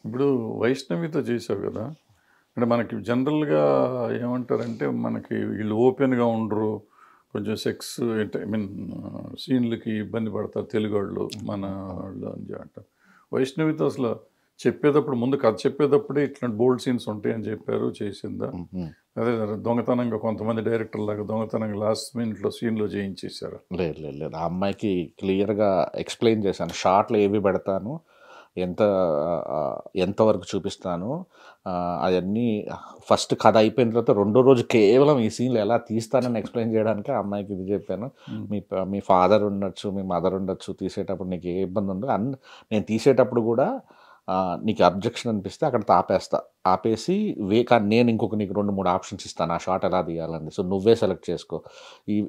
ఇప్పుడు వైష్ణవితో చేసావు కదా! అంటే మనకి జనరల్‌గా ఏమంటారంటే, మనకి వీళ్ళు ఓపెన్‌గా ఉండరు. కొంచెం సెక్స్ అంటే ఐ మీన్ సీన్‌లకి ఇబ్బంది పడతారు తెలుగోళ్ళు, మన వాళ్ళు అని అంటారు. వైష్ణవితో అసలు చెప్పేటప్పుడు ముందు కథ చెప్పేటప్పుడే ఇట్లాంటి బోల్డ్ సీన్స్ ఉంటాయని చెప్పారు. చేసిందా? అదే దొంగతనంగా కొంతమంది డైరెక్టర్‌లాగా దొంగతనంగా లాస్ట్ మినిట్‌లో సీన్‌లో చేయించేసారా? లేదు లేదు లేదు. ఆ అమ్మాయికి క్లియర్‌గా ఎక్స్‌ప్లెయిన్ చేశాను. షార్ట్‌లు ఏవి పెడతాను, ఎంత ఎంతవరకు చూపిస్తాను, అయన్నీ ఫస్ట్ కథ అయిపోయిన తర్వాత రెండో రోజు కేవలం ఈ సీన్‌లు ఎలా తీస్తానని ఎక్స్‌ప్లెయిన్ చేయడానికే ఆ అమ్మాయికి ఇది చెప్పాను. హ్మ్. మీ ఫాదర్ ఉండొచ్చు, మీ మదర్ ఉండొచ్చు, తీసేటప్పుడు నీకు ఏ ఇబ్బంది ఉండదు. నేను తీసేటప్పుడు కూడా నీకు అబ్జెక్షన్ అనిపిస్తే అక్కడితో ఆపేస్తా. ఆపేసి కానీ నేను నీకు 2, 3 ఆప్షన్స్ ఇస్తాను. ఆ షాట్ ఎలా తీయాలని. సో, నువ్వే సెలెక్ట్ చేసుకో.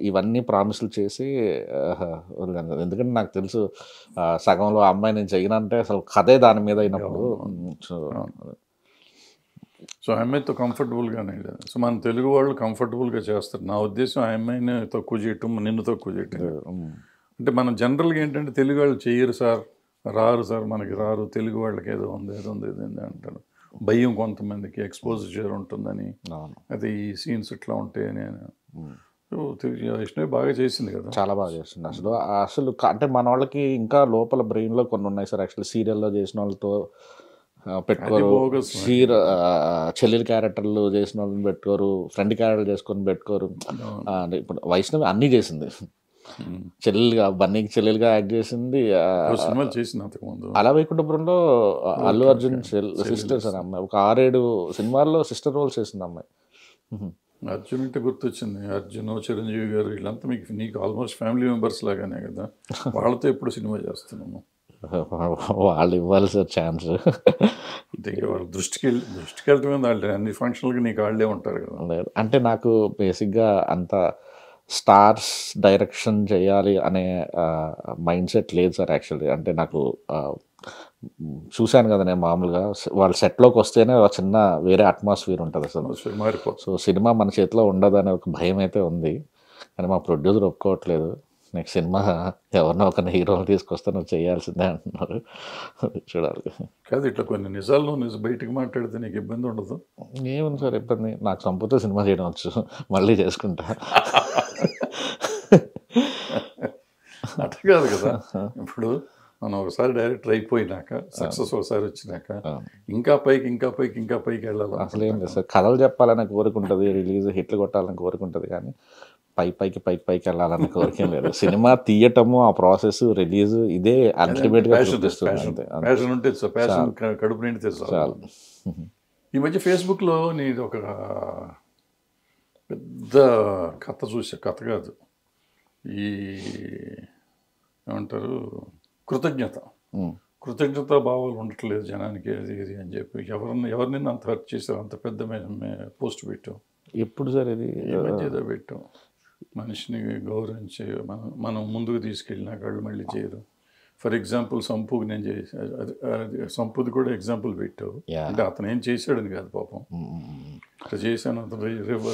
ఇవన్నీ ప్రామిస్‌లు చేసి ఆహ్, వదిలాను. ఎందుకంటే నాకు తెలుసు సగంలో ఆ అమ్మాయి నేను చెయ్యనంటే అసలు కథే దాని మీద అయినప్పుడు. అవును. సో, అవును. సో, ఆ అమ్మాయితో కంఫర్టబుల్‌గానే లేదు. సో, మన తెలుగు వాళ్ళు కంఫర్టబుల్‌గా చేస్తారు. నా ఉద్దేశ్యం ఆ అమ్మాయిని తక్కువ చేయటం, నిన్ను తక్కువ చేయటం కాదు. హ్మ్. అంటే మనం జనరల్‌గా ఏంటంటే తెలుగు వాళ్ళు చెయ్యరు సార్, రారు సార్, మనకి రారు. తెలుగు వాళ్ళకి ఏదో ఉంది, ఏదో ఉంది, ఏదో ఉంది అంటారు. భయం కొంతమందికి ఎక్స్‌పోజర్ ఉంటుందని. అవును. అది ఈ సీన్స్ ఇట్లా ఉంటాయని. హ్మ్. సో, వైష్ణవి బాగా చేసింది కదా! చాలా బాగా చేస్తుంది. అంటే మనోళ్ళకి ఇంకా లోపల బ్రెయిన్‌లో కొన్ని ఉన్నాయి సార్. యాక్చువల్లీ సీరియల్‌లో చేసినోళ్ళతో అది పెట్టుకోరు. బోగస్ అది. చెల్లెలి క్యారెక్టర్‌లు చేసినోళ్ళని పెట్టుకోరు. ఫ్రెండ్ క్యారెక్టర్ చేసుకొని పెట్టుకోరు. అవును. అంటే ఇప్పుడు వైష్ణవి అన్నీ చేసింది. హ్మ్. చెల్లెలుగా బన్నీకి చెల్లెలుగా యాక్ట్ చేసింది. ఓ సినిమాలు చేసింది అంతకుముందు. 'Ala Vaikunthapurramuloo' Allu okay. Arjun okay. Sisters చెల్లెలేసి. అని అమ్మాయి. ఒక 6, 7 సినిమాల్లో సిస్టర్ రోల్స్ చేసింది అమ్మాయి. హుహు. అర్జున్ అంటే గుర్తొచ్చింది. అర్జును, చిరంజీవి గారు వీళ్ళంతా నీకు ఆల్మోస్ట్ ఫ్యామిలీ మెంబర్స్ లాగానే కదా! వాళ్ళతో ఎప్పుడు సినిమా చేస్తున్నాము. వాళ్ళు ఇవ్వాలి సార్ ఛాన్స్. అంటే ఇక వాళ్ళ దృష్టికెళ్ళటమే వాళ్ళు అన్ని ఫంక్షన్‌లకి నీకు ఆళ్ళే ఉంటారు కదా! లేదు. అంటే నాకు బేసిక్‌గా అంత స్టార్స్ డైరెక్షన్ చేయాలి అనే మైండ్ సెట్ లేదు సార్ యాక్చువల్లీ. అంటే నాకు చూసాను కదా! నేను మామూలుగా వాళ్ళు సెట్‌లోకొస్తేనే ఒక చిన్న వేరే అట్మాస్ఫియర్ ఉంటదసలు. అట్మాస్ఫియర్ సో, మారిపోతుంది. సినిమా మన చేతిలో ఉండదనే ఒక భయమైతే ఉంది. కానీ మా ప్రొడ్యూసర్ ఒప్పుకోవట్లేదు. నెక్స్ట్ సినిమా ఎవరినో ఒకరిని హీరోని తీసుకొస్తే నువ్వు చేయాల్సిందే అంటున్నారు. చూడాలి. కాదు ఇట్లా కొన్ని నిజాలు బయటికి మాట్లాడితే నీకు ఇబ్బంది ఉండదు. ఏముంది సార్ ఇబ్బంది. నాకు సంపూతో సినిమా చేయడం వచ్చు. మళ్ళీ చేసుకుంటా. అట్లా కాదు కదా! ఇప్పుడు మనం ఒకసారి డైరెక్టర్ అయిపోయినాక, సక్సెస్ ఒకసారి వచ్చినాక, అవును. ఇంకా పైకి, ఇంకా పైకి, ఇంకా పైకి అసలేం వెళ్ళాలనుకుంటాం లేదు కదా! సార్. కథలు చెప్పాలనే కోరికుంటది. రిలీజ్ హిట్లు కొట్టాలని కోరికుంటది కానీ, పైకి వెళ్ళాలన్న కోరికేం లేదు. సినిమా తీయటము, ఆ ప్రాసెస్, రిలీజ్ ఇదే అదే అంటే అల్టిమేట్‌గా ప్యాషన్, తృప్తిస్తుంది ప్యాషన్, అంతే. ప్యాషన్ ఉంటే ప్యాషన్ చాలు. కడుపు నిండితే చాలు. చాలు. ఈ మధ్య ఫేస్‌బుక్‌లో నీది ఒక పెద్ద కథ చూసా. కథ కాదు. ఈ ఏమంటారు? కృతజ్ఞత. హ్మ్. కృతజ్ఞతా భావాలు ఉండట్లేదు జనానికి అది ఇది అని చెప్పి. ఎవరినైనా అంత హర్ట్ చేసావు? అంత పెద్ద పోస్ట్ పెట్టావు. ఎప్పుడు సార్ ఇది? ఈ మధ్య ఏదో పెట్టావు. మనిషిని గౌరవించి మనం ముందుకు తీసుకెళ్ళినాక వాళ్ళు మళ్ళీ చేయరు. ఫర్ ఎగ్జాంపుల్ సంపుకి నేను చేసి అది సంపుది కూడా ఎగ్జాంపుల్ పెట్టావు. యాహ్! అంటే అతను ఏం చేశాడని కాదు పాపం. హ్మ్. ఇట్లా చేశాను అతను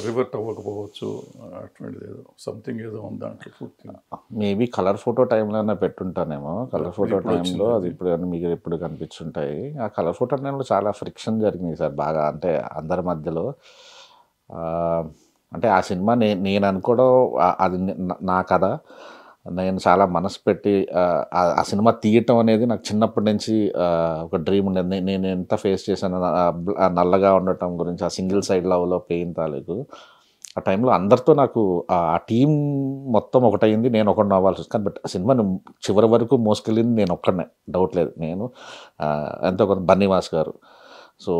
రివర్ట్ అవ్వకపోవచ్చు. అటువంటిది ఏదో సంథింగ్ ఏదో ఉంది దాంట్లో పూర్తిగా. మేబీ కలర్ ఫోటో టైంలోనే పెట్టుంటానేమో. కలర్ ఫోటో ఇప్పుడు టైంలో వచ్చింది అది అది. మీకు ఎప్పుడు కనిపించుంటాయి. ఆ కలర్ ఫోటో టైంలో చాలా ఫ్రిక్షన్ జరిగినాయి సార్ బాగా. అంటే అందరి మధ్యలో. ఆహ్, అంటే ఆ సినిమా నేను అనుకోవడం అది నా కథ. నేను చాలా మనసు పెట్టి ఆ సినిమా తీయటం అనేది నాకు చిన్నప్పటి నుంచి ఒక డ్రీమ్ ఉండేది. నేను ఎంత ఫేస్ చేశానో ఆ నల్లగా ఉండటం గురించి, ఆ సింగిల్ సైడ్ లవ్‌లో పెయిన్ తాలూకు. ఆ టైంలో అందరితో నాకు ఆ టీమ్ మొత్తం ఒకటయింది. నేను ఒకడిని అవ్వాల్సొచ్చింది. కానీ బట్ ఆ సినిమాని చివరి వరకు మోసుకెళ్ళింది నేనొక్కడినే. డౌట్ లేదు. నేను ఎంతో కొంత బన్నీవాస్ గారు. సో,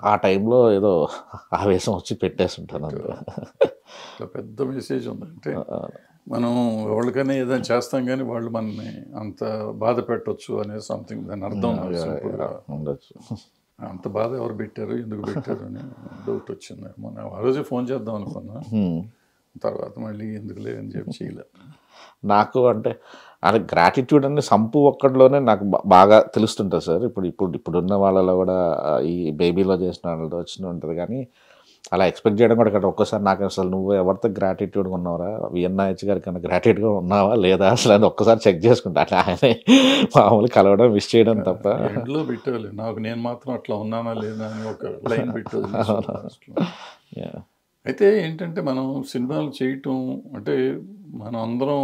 ఆ టైంలో ఏదో ఆవేశం వచ్చి పెట్టేసుంటాను అంతే. ఇట్లా పెద్ద మెసేజ్ ఉంది. అంటే ఆ! మనం ఎవరికైనా ఏదైనా చేస్తాం కానీ వాళ్ళు మనల్ని అంత బాధ పెట్టొచ్చు అనేది సంథింగ్ దాని అర్థం నాకు సింపుల్గా. ఉండొచ్చు. అంత బాధ ఎవరు పెట్టారు, ఎందుకు పెట్టారు అని డౌట్ వచ్చింది. మొన్న ఆ రోజే ఫోన్ చేద్దాం అనుకున్నా. హ్మ్. తర్వాత మళ్ళీ ఎందుకులే అని చెప్పి చేయలే. నాకు అంటే అది గ్రాటిట్యూడ్ అనేది సంపు ఒక్కడిలోనే నాకు బాగా తెలుస్తుంటది సార్. ఇప్పుడున్న వాళ్ళలో కూడా ఈ బేబీలో చేసిన వాళ్ళలో వచ్చిన ఉంటది కానీ అలా ఎక్స్పెక్ట్ చేయడం కూడా కదా. ఒక్కసారి నాకు అసలు నువ్వు ఎవరితో గ్రాటిట్యూడ్గా ఉన్నావురా, విఎన్ఐహెచ్ గారి కన్నా గ్రాటిట్యూడ్గా ఉన్నావా లేదా అసలు అని ఒక్కసారి చెక్ చేసుకుంటా. అట్లా ఆయనే మామూలు కలవడం విష్ చేయడం తప్ప. ఎండ్లో పెట్టాలి నాకు నేను మాత్రం అట్లా ఉన్నానా లేదా అని ఒక లైన్ పెట్టాలి. అయితే ఏంటంటే మనం సినిమాలు చేయటం అంటే మనం అందరం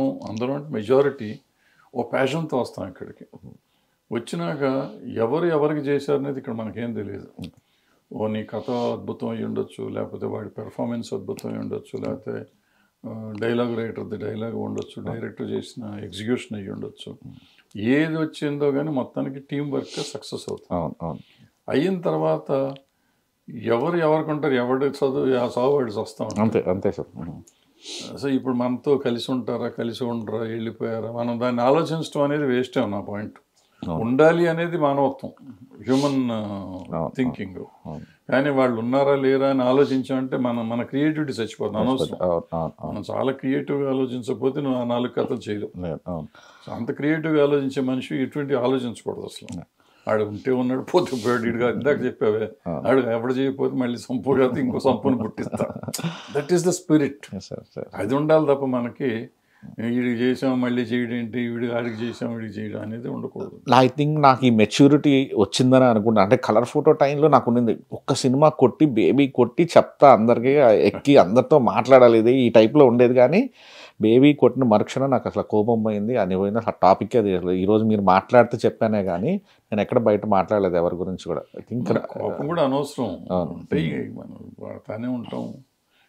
అంటే మెజారిటీ ఓ ప్యాషన్తో వస్తాం ఇక్కడికి. వచ్చినాక ఎవరికి చేశారనేది ఇక్కడ మనకేం తెలియదు. ఓ నీ కథ అద్భుతం అయ్యి ఉండొచ్చు, లేకపోతే వాడి పెర్ఫార్మెన్స్ అద్భుతం అయ్యి ఉండొచ్చు, లేకపోతే డైలాగ్ రైటర్ది డైలాగ్ ఉండొచ్చు, డైరెక్టర్ చేసిన ఎగ్జిక్యూషన్ అయ్యి ఉండొచ్చు. ఏది వచ్చిందో కానీ మొత్తానికి టీం వర్క్ సక్సెస్ అవుతుంది. అయిన తర్వాత ఎవరికుంటారు, ఎవరి చదువు ఆ సాగు వాడి వస్తూ ఉంటారు. అంతే సార్. సో ఇప్పుడు మనతో కలిసి ఉంటారా, కలిసి ఉండరా, వెళ్ళిపోయారా, మనం దాన్ని ఆలోచించడం అనేది వేస్టే నా పాయింట్. ఉండాలి అనేది మానవత్వం, హ్యూమన్ థింకింగ్. కానీ వాళ్ళు ఉన్నారా లేరా అని ఆలోచించామంటే మన క్రియేటివిటీ చచ్చిపోతుంది, అనవసరం. మనం చాలా క్రియేటివ్గా ఆలోచించకపోతే నువ్వు ఆ 4 కథలు చేయలేవు. అంత క్రియేటివ్గా ఆలోచించే మనిషి ఇటువంటి ఆలోచించకూడదు అసలు. ఆడు ఉంటే ఉన్నాడు, పోతే పోయాడు. ఇటుగా ఇందాక చెప్పావే, ఆడు ఎవడు చేయకపోతే మళ్ళీ సంపూగా ఇంకో సంపూని పుట్టిస్తా. That is the spirit. అది ఉండాలి తప్ప మనకి వీడికి చేసాం మళ్ళీ చేయడం ఏంటి, వీడికి ఆడికి చేసాం వీడికి చేయడం అనేది ఉండకూడదు. ఐ థింక్ నాకు ఈ మెచ్యూరిటీ వచ్చిందని అనుకుంటా. అంటే కలర్ ఫోటో టైంలో నాకు ఉన్నది, ఒక్క సినిమా కొట్టి బేబీ కొట్టి చెప్తా అందరికీ, ఎక్కి అందరితో మాట్లాడాలి, ఇది ఈ టైప్లో ఉండేది. కానీ బేబీ కొట్టిన మరుక్షణం నాకు అసలు కోపం పోయింది. అని పోయింది అసలు టాపిక్ అది. ఈరోజు మీరు మాట్లాడితే చెప్పానే కానీ నేను ఎక్కడ బయట మాట్లాడలేదు ఎవరి గురించి కూడా. ఐ థింక్ కోపం కూడా అనవసరం. అంటే మనం పడతానే ఉంటాం,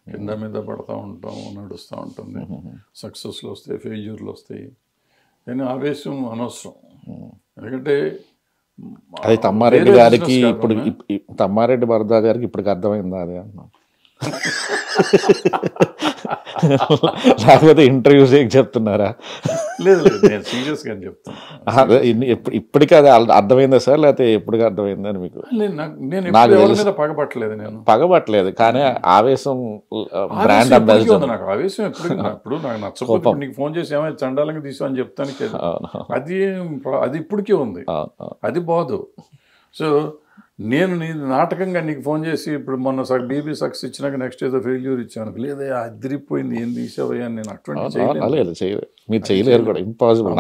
కింద మీద పడతా ఉంటాం, నడుస్తూ ఉంటుంది. సక్సెస్లు వస్తాయి, ఫెయిల్యూర్లు వస్తాయి, కానీ ఆవేశం అనవసరం. ఎందుకంటే అది తమ్మారెడ్డి గారికి ఇప్పుడు తమ్మారెడ్డి భరద్వాజ్ గారికి ఇప్పటికి అర్థమైందా అది అన్నా? లేకపోతే ఇంటర్వ్యూస్ ఏం చెప్తున్నారా? లేదు, నేను సీరియస్గా చెప్తాను. ఇప్పటికీ అది అర్థమైందా సార్, లేకపోతే ఎప్పటికీ అర్థమైందా అని మీకు? నేను పగబట్టలేదు, కానీ ఆవేశం బ్రాండ్ అంబాసిడర్. నాకు ఆవేశం ఇప్పుడు నాకు నచ్చకపోతే నీకు ఫోన్ చేసి ఏమైనా చండాలంగా తీసావు అని చెప్తానికి అది ఇప్పటికీ ఉంది, అది బాదు. సో నేను నాటకంగా నీకు ఫోన్ చేసి ఇప్పుడు మొన్న బీబీ సక్సెస్ ఇచ్చినాక నెక్స్ట్ ఏదో ఫెయిల్యూర్ ఇచ్చాను, లేదా అదిరిపోయింది ఏం తీసావయ్యా అని నేను అటువంటి చేయలేదు. మీరు చేయలేరు కూడా, ఇంపాసిబుల్.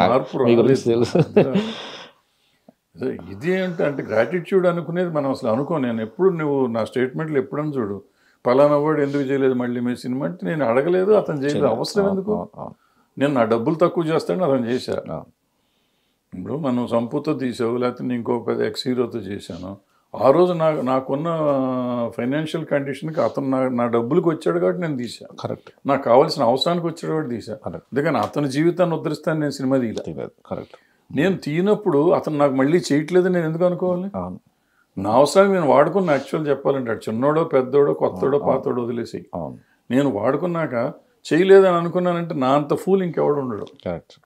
ఇది ఏంటంటే గ్రాటిట్యూడ్ అనుకునేది మనం అసలు అనుకో. నేను ఎప్పుడు నువ్వు నా స్టేట్మెంట్లు ఎప్పుడని చూడు, పలానా వాడు ఎందుకు చేయలేదు మళ్ళీ మీ సినిమా అంటే నేను అడగలేదు, అతను చేయలేదు, అవసరం ఎందుకు? నేను నా డబ్బులు తక్కువ చేస్తాను, అతను చేశాను. ఇప్పుడు మనం సంపూతో తీసావు, లేకపోతే నేను ఇంకో పెద్ద ఎక్స్ హీరోతో చేశాను. ఆ రోజు నాకున్న ఫైనాన్షియల్ కండిషన్కి అతను నా డబ్బులకు వచ్చాడు కాబట్టి నేను తీశాను. కరెక్ట్. నాకు కావాల్సిన అవసరానికి వచ్చాడు కాబట్టి తీశాను. అందుకని అతని జీవితాన్ని ఉద్ధరిస్తాను నేను సినిమా తీయలేదు. కరెక్ట్. నేను తీయనప్పుడు అతను నాకు మళ్ళీ చేయట్లేదు నేను ఎందుకు అనుకోవాలి? నా అవసరానికి నేను వాడుకున్న యాక్చువల్ చెప్పాలంటే చిన్నోడో పెద్దోడో కొత్తోడో పాతోడో వదిలేసి నేను వాడుకున్నాక చేయలేదని అనుకున్నానంటే నా అంత ఫూల్ ఇంకెవడు ఉండడు. కరెక్ట్.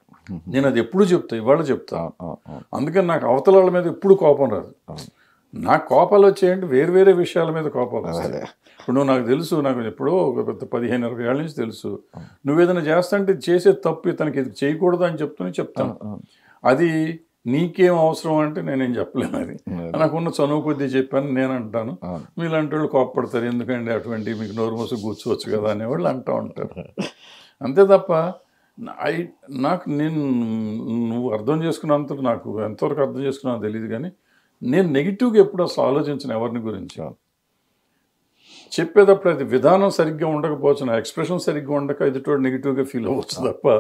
నేను అది ఎప్పుడు చెప్తా, ఇవాళ చెప్తా. అందుకని నాకు అవతల వాళ్ళ మీద ఎప్పుడు కోపం రాదు. నాకు కోపాలు వచ్చాయంటే వేరే విషయాల మీద కోపాలు వస్తాయి. ఇప్పుడు నాకు తెలుసు, నాకు ఎప్పుడో ఒక 15-20 ఏళ్ళ నుంచి తెలుసు, నువ్వేదైనా చేస్తాంటే చేసే తప్పు ఇతనికి ఇది చేయకూడదు అని చెప్తాను. అది నీకేం అవసరం అంటే నేనేం చెప్పలేను. అది నాకున్న చనువు కొద్దీ చెప్పాను నేను అంటాను. మీలాంటి వాళ్ళు కోపపడతారు, ఎందుకంటే అటువంటి మీకు నోరు మూసి కూర్చోవచ్చు కదా అనేవాళ్ళు అంటూ ఉంటారు. అంతే తప్ప నువ్వు అర్థం చేసుకున్నంత, నాకు ఎంతవరకు అర్థం చేసుకున్నావు తెలియదు, కానీ నేను నెగిటివ్గా ఎప్పుడు అసలు ఆలోచించిన ఎవరిని గురించి. చెప్పేటప్పుడు అది విధానం సరిగ్గా ఉండకపోవచ్చు, నా ఎక్స్ప్రెషన్ సరిగ్గా ఉండక ఎదుటోడు నెగిటివ్గా ఫీల్ అవ్వచ్చు తప్ప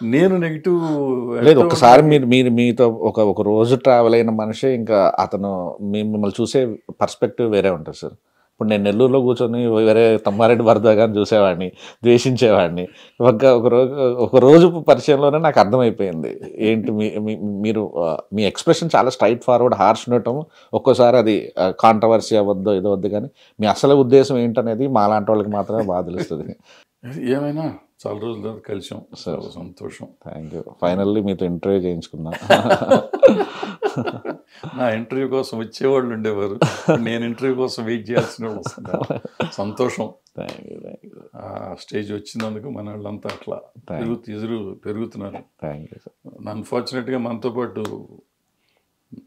నేను నెగిటివ్ లేదు. ఒకసారి మీతో ఒక రోజు ట్రావెల్ అయిన మనిషి ఇంకా అతను మిమ్మల్ని చూసే పర్స్పెక్టివ్ వేరే ఉంటుంది సార్. ఇప్పుడు నేను నెల్లూరులో కూర్చొని వేరే తమ్మారెడ్డి భరద్వాజ్ గారిని చూసేవాడిని, ద్వేషించేవాడిని. ఒక రోజు పరిచయంలోనే నాకు అర్థమైపోయింది ఏంటి మీరు మీ ఎక్స్ప్రెషన్ చాలా స్ట్రైట్ ఫార్వర్డ్, హార్ష్ ఉండటం. ఒక్కోసారి అది కాంట్రవర్సీ అవ్వద్దు ఏదో వద్దు, కానీ మీ అసలు ఉద్దేశం ఏంటనేది మా లాంటి వాళ్ళకి మాత్రమే బాగా తెలుస్తుంది. ఏమైనా చాలా రోజుల తర్వాత కలిసాం సార్, సంతోషం. Thank you. ఫైనల్లీ మీతో ఇంటర్వ్యూ చేయించుకున్నా. నా ఇంటర్వ్యూ కోసం వచ్చేవాళ్ళు ఉండేవారు, నేను ఇంటర్వ్యూ కోసం వెయిట్ చేయాల్సిన వాళ్ళు వస్తున్నారు. సంతోషం. Thank you. ఆ స్టేజ్ వచ్చినందుకు మన వాళ్ళంతా అట్లా పెరుగుతున్నారు. Thank you sir. అన్ఫార్చునేట్గా మనతో పాటు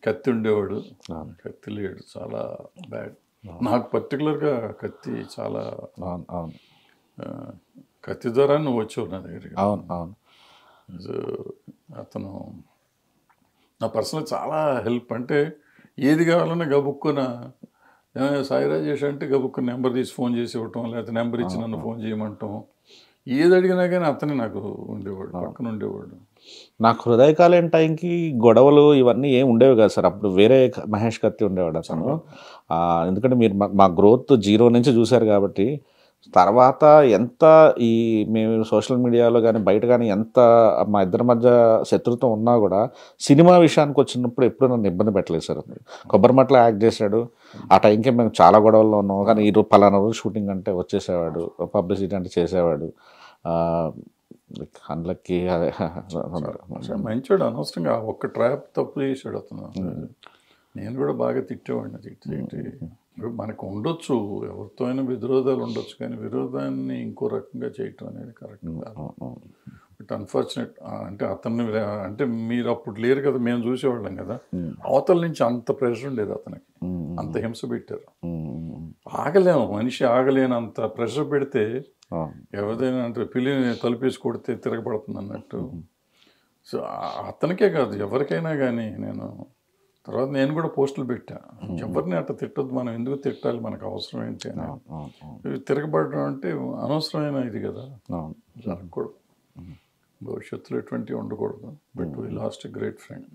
కత్తి ఉండేవాడు, కత్తి లేడు, చాలా బ్యాడ్. నాకు పర్టికులర్గా కత్తి చాలా అవును అవును కత్తి ద్వారా నువ్వు వచ్చావు నా దగ్గరికి. అవును అవును అతను నా పర్సనల్ చాలా హెల్ప్. అంటే ఏది కావాలన్నా గబుక్కున సాయి రాజేష్ అంటే గబుక్కున నెంబర్ తీసి ఫోన్ చేసి ఇవ్వటం, లేకపోతే నెంబర్ ఇచ్చి నన్ను ఫోన్ చేయమంటాం. ఏది అడిగినా కానీ అతనే నాకు ఉండేవాడు, పక్కన ఉండేవాడు. నాకు హృదయకాలేని టైంకి గొడవలు ఇవన్నీ ఏం ఉండేవి కాదు సార్. అప్పుడు వేరే మహేష్ కత్తి ఉండేవాడు అతను. ఎందుకంటే మీరు మా గ్రోత్ 0 నుంచి చూశారు కాబట్టి, తర్వాత ఎంత ఈ మేము సోషల్ మీడియాలో కానీ బయట కానీ ఎంత మా ఇద్దరి మధ్య శత్రుత్వం ఉన్నా కూడా సినిమా విషయానికి వచ్చినప్పుడు ఎప్పుడు నన్ను ఇబ్బంది పెట్టలేదు సార్. కొబ్బరిమట్లో యాక్ట్ చేశాడు, ఆ టైంకి మేము చాలా గొడవల్లో ఉన్నాం. కానీ ఈరోజు పలానా రోజు షూటింగ్ అంటే వచ్చేసేవాడు, పబ్లిసిటీ అంటే చేసేవాడు. అందులోకి అదే మంచోడు. అనవసరంగా ఒక్క ట్రాప్ తప్పు చేశాడు అతను. నేను కూడా బాగా తిట్టేవాడిని. తిట్టి మనకు ఉండొచ్చు, ఎవరితో అయినా విరోధాలు ఉండొచ్చు, కానీ విరోధాన్ని ఇంకో రకంగా చేయటం అనేది కరెక్ట్ కాదు. బట్ అన్ఫార్చునేట్ అంటే అతన్ని అంటే మీరు అప్పుడు లేరు కదా, మేము చూసేవాళ్ళం కదా. అవతల నుంచి అంత ప్రెషర్ ఉండేది అతనికి, అంత హింస పెట్టారు. ఆగలేము, మనిషి ఆగలేనంత ప్రెషర్ పెడితే ఎవరిదైనా అంటే తలుపేసి కొడితే తిరగబడుతుంది అన్నట్టు. సో అతనికే కాదు ఎవరికైనా కానీ తర్వాత నేను కూడా పోస్టులు పెట్టా, ఎవరిని అట్లా తిట్టొద్దు, మనం ఎందుకు తిట్టాలి, మనకు అవసరం ఏంటి అని. తిరగబడడం అంటే అనవసరమైన ఇది కదా, జరగకూడదు. భవిష్యత్తులో ఎటువంటివి ఉండకూడదు. But we last a great friend.